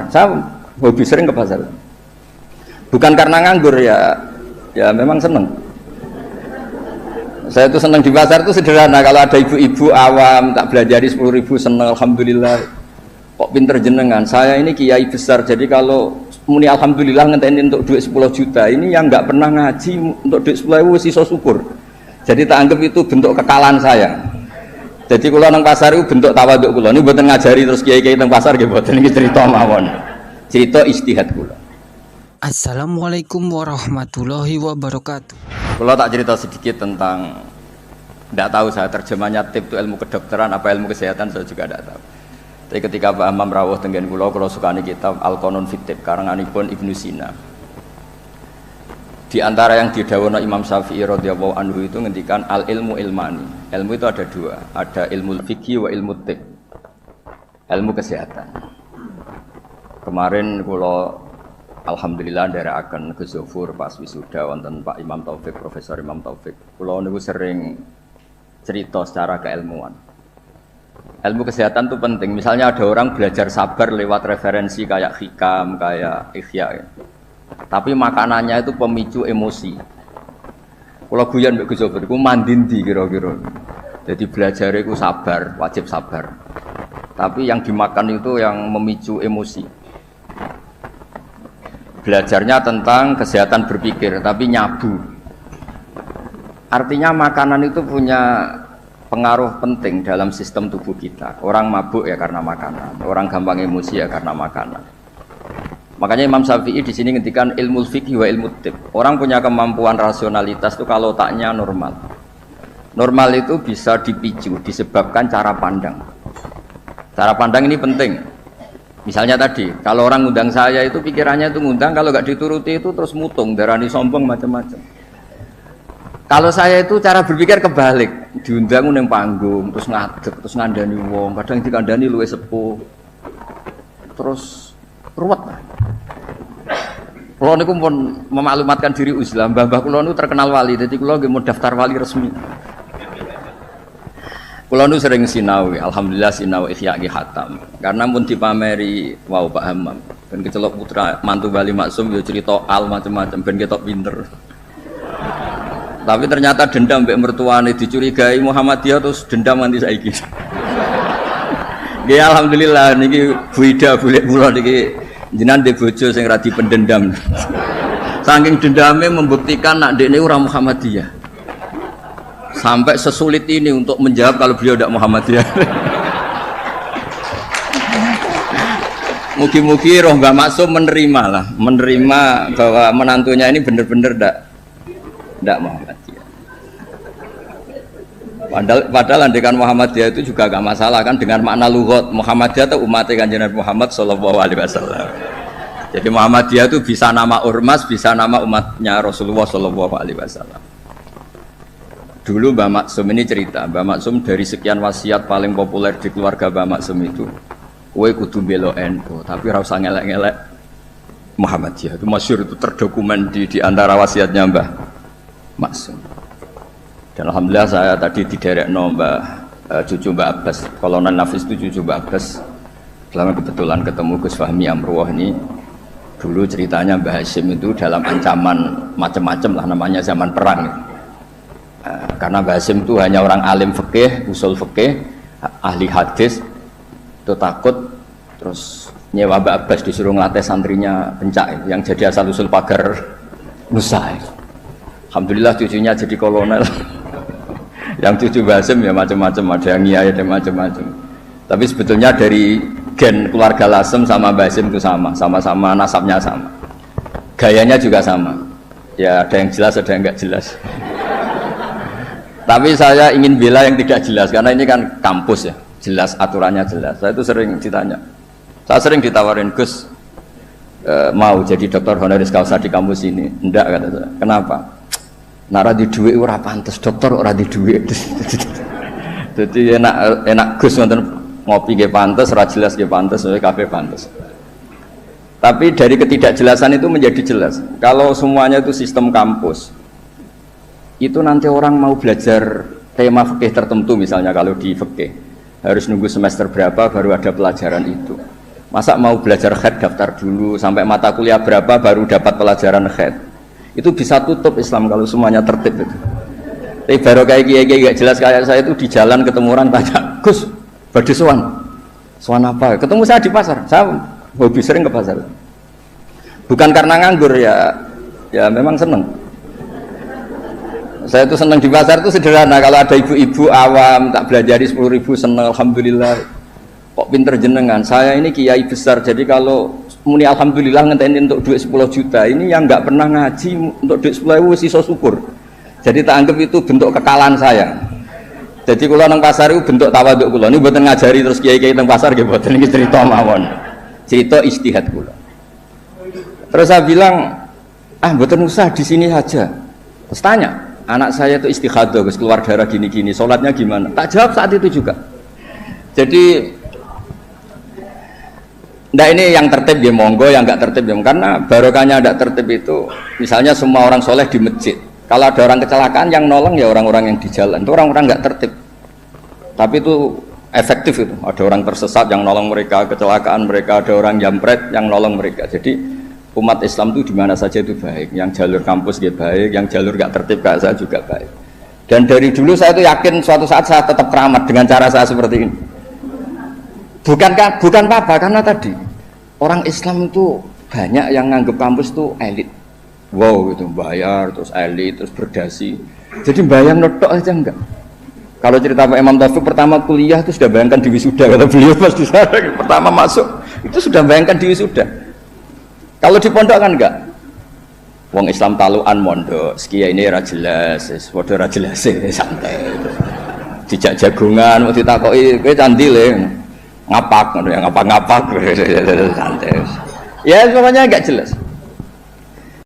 Saya hobi sering ke pasar. Bukan karena nganggur ya memang seneng. Saya itu seneng di pasar itu sederhana. Kalau ada ibu-ibu awam tak belajari 10.000 seneng, alhamdulillah. Kok pinter jenengan. Saya ini kiai besar, jadi kalau muni alhamdulillah ngetenin untuk duit 10 juta. Ini yang nggak pernah ngaji untuk duit 10.000 sisa syukur. Jadi tak anggap itu bentuk kekalahan saya. Jadi kalau nang pasar itu bentuk tawaduk kula. Ini mboten ngajari terus kiai-kiai teng pasar nggih mboten, iki cerita mawon. Cerita istihad kula. Assalamualaikum warahmatullahi wabarakatuh. Kalau tak cerita sedikit tentang, tidak tahu saya terjemahnya tip itu ilmu kedokteran apa ilmu kesehatan saya juga tidak tahu. Tapi ketika Pak Imam rawuh tenggen kula sukani kitab Al-Qanun fit Tib karanganipun Ibnu Sina. Di antara yang didhawuhna Imam Syafi'i radhiyallahu anhu itu ngendikan al ilmu ilmani. Ilmu itu ada dua, ada ilmu fikih wa ilmu tib. Ilmu kesehatan. Kemarin kula alhamdulillah nderekaken Gus Zofur pas wisuda wonten Pak Imam Taufik, Profesor Imam Taufik. Kula niku sering cerita secara keilmuan. Ilmu kesehatan itu penting. Misalnya ada orang belajar sabar lewat referensi kayak hikam, kayak ihya ya. Tapi makanannya itu pemicu emosi. Kalau guyon mbek Gus Zofur iku mandindi kira-kira. Jadi belajar itu sabar, wajib sabar. Tapi yang dimakan itu yang memicu emosi. Belajarnya tentang kesehatan berpikir, tapi nyabu. Artinya makanan itu punya pengaruh penting dalam sistem tubuh kita. Orang mabuk ya karena makanan, orang gampang emosi ya karena makanan. Makanya Imam Syafi'i di sini ngendikan ilmu fikih wa ilmu tib. Orang punya kemampuan rasionalitas itu kalau otaknya normal. Normal itu bisa dipicu, disebabkan cara pandang. Cara pandang ini penting. Misalnya tadi, kalau orang ngundang saya itu pikirannya itu ngundang, kalau nggak dituruti itu terus mutung, darani sombong macam-macam. Kalau saya itu cara berpikir kebalik, diundang nang panggung, terus ngadeg, terus ngandani wong, kadang dikandani luwih sepuh, terus ruwet. Kulo niku pun memaklumatkan diri Islam, mbah-mbah kulo niku terkenal wali, jadi kulo nggih mau daftar wali resmi. Kulo nu sering sinau, alhamdulillah sinau Ihya Ki Hatam. Karena pun dipameri wau Pak Hamam. Ben kecelok putra mantu Wali Maksum yo cerita al macam-macam ben ketok pinter. Tapi ternyata dendam mbek mertuane dicurigai Muhammadiyah terus dendam nganti saiki. Nggih alhamdulillah niki Bu Ida boleh kula niki jenengan ndek bojo sing ra dipendendam. Saking dendame membuktikan nak ndekne ora Muhammadiyah. Sampai sesulit ini untuk menjawab kalau beliau tidak Muhammadiyah. Mugi-mugi roh Mbak Maksum menerima bahwa menantunya ini benar-benar tidak Muhammadiyah. Padahal andekan Muhammadiyah itu juga gak masalah kan dengan makna lughat. Muhammadiyah itu umatnya Kanjeng Nabi Muhammad sallallahu alaihi wasallam. Jadi Muhammadiyah itu bisa nama ormas, bisa nama umatnya Rasulullah sallallahu alaihi wasallam. Dulu Mbah Maksum ini cerita, Mbah Maksum dari sekian wasiat paling populer di keluarga Mbah Maksum itu, kowe kudu belo NU, tapi ora usah ngelek-ngelek Muhammadiyah. Itu masyhur, itu terdokumen di antara wasiatnya Mbah Maksum. Dan alhamdulillah saya tadi diderekno cucu Mbah Abbas, Kolonel Nafis itu cucu Mbah Abbas. Selama kebetulan ketemu Gus Fahmi Amruwah ini, dulu ceritanya Mbah Hasyim itu dalam ancaman macam-macam lah, namanya zaman perang. Karena Mbah Hasyim itu hanya orang alim fikih, usul fikih, ahli hadis, itu takut terus nyewa Mbah Abbas disuruh ngelatih santrinya pencak yang jadi asal usul pagar Nusa. Alhamdulillah cucunya jadi kolonel. Yang cucu Mbah Hasyim ya macam-macam, ada yang ngiyai ada macam-macam. Tapi sebetulnya dari gen keluarga Lasem sama Mbah Hasyim itu sama-sama nasabnya sama. Gayanya juga sama. Ya ada yang jelas ada yang enggak jelas. Tapi saya ingin bela yang tidak jelas karena ini kan kampus ya, jelas aturannya jelas. Saya itu sering ditanya, saya sering ditawarin Gus mau jadi dokter honoris causa di kampus ini, enggak kata saya. Kenapa? Nara di duit ora pantes, dokter ora di duit. Jadi enak Gus nonton ngopi ke pantes, ora jelas ke pantes, kafe pantes. Tapi dari ketidakjelasan itu menjadi jelas. Kalau semuanya itu sistem kampus. Itu nanti orang mau belajar tema fikih tertentu misalnya kalau di fikih harus nunggu semester berapa baru ada pelajaran itu. Masa mau belajar khed daftar dulu sampai mata kuliah berapa baru dapat pelajaran khed. Itu bisa tutup Islam kalau semuanya tertib itu. Tapi baru kayak kiai gak jelas kayak saya itu di jalan ketemu orang tanya, Gus, badhe sowan. Sowan apa? Ketemu saya di pasar. Saya hobi sering ke pasar. Bukan karena nganggur ya memang seneng. Saya itu seneng di pasar itu sederhana. Kalau ada ibu-ibu awam tak belajari 10.000 seneng, alhamdulillah. Kok pinter jenengan, saya ini kiai besar, jadi kalau muni alhamdulillah ngenteni untuk duit 10 juta, ini yang nggak pernah ngaji untuk duit 10.000 sisa syukur. Jadi tak anggap itu bentuk kekalahan saya. Jadi kalau nang pasar itu bentuk tawaduk kula. Ini buatan ngajari terus kiai-kiai nang pasar nggih buatan ini cerita mawon. Cerita istihad kula. Terus saya bilang, buatan usah di sini saja. Terus tanya, anak saya itu istighadah, Gus, keluar darah gini-gini, sholatnya gimana? Tak jawab saat itu juga. Jadi nah ini yang tertib ya monggo, yang nggak tertib ya, karena barokahnya nggak tertib itu, misalnya semua orang soleh di masjid, kalau ada orang kecelakaan yang nolong ya orang-orang yang di jalan, itu orang-orang nggak tertib, tapi itu efektif itu, ada orang tersesat yang nolong mereka, kecelakaan mereka, ada orang jambret yang nolong mereka. Jadi umat Islam itu di mana saja itu baik, yang jalur kampus ya baik, yang jalur nggak tertib kayak saya juga baik. Dan dari dulu saya itu yakin suatu saat saya tetap keramat dengan cara saya seperti ini. Bukan apa, karena tadi orang Islam itu banyak yang nganggep kampus itu elit. Wow, itu bayar, terus elit, terus berdasi. Jadi bayang notok aja enggak. Kalau cerita Pak Imam Taufik pertama kuliah itu sudah bayangkan di wisuda, kata beliau pas di sana pertama masuk itu sudah bayangkan di wisuda. Kalau di pondok kan enggak. Wong Islam taluan mondok, sekian ini ra jelas, padha ra jelas santai. Dijak jagungan, mau ditakoki kowe candi le. Ngapak, ngapak santai. Ya pokoknya agak jelas.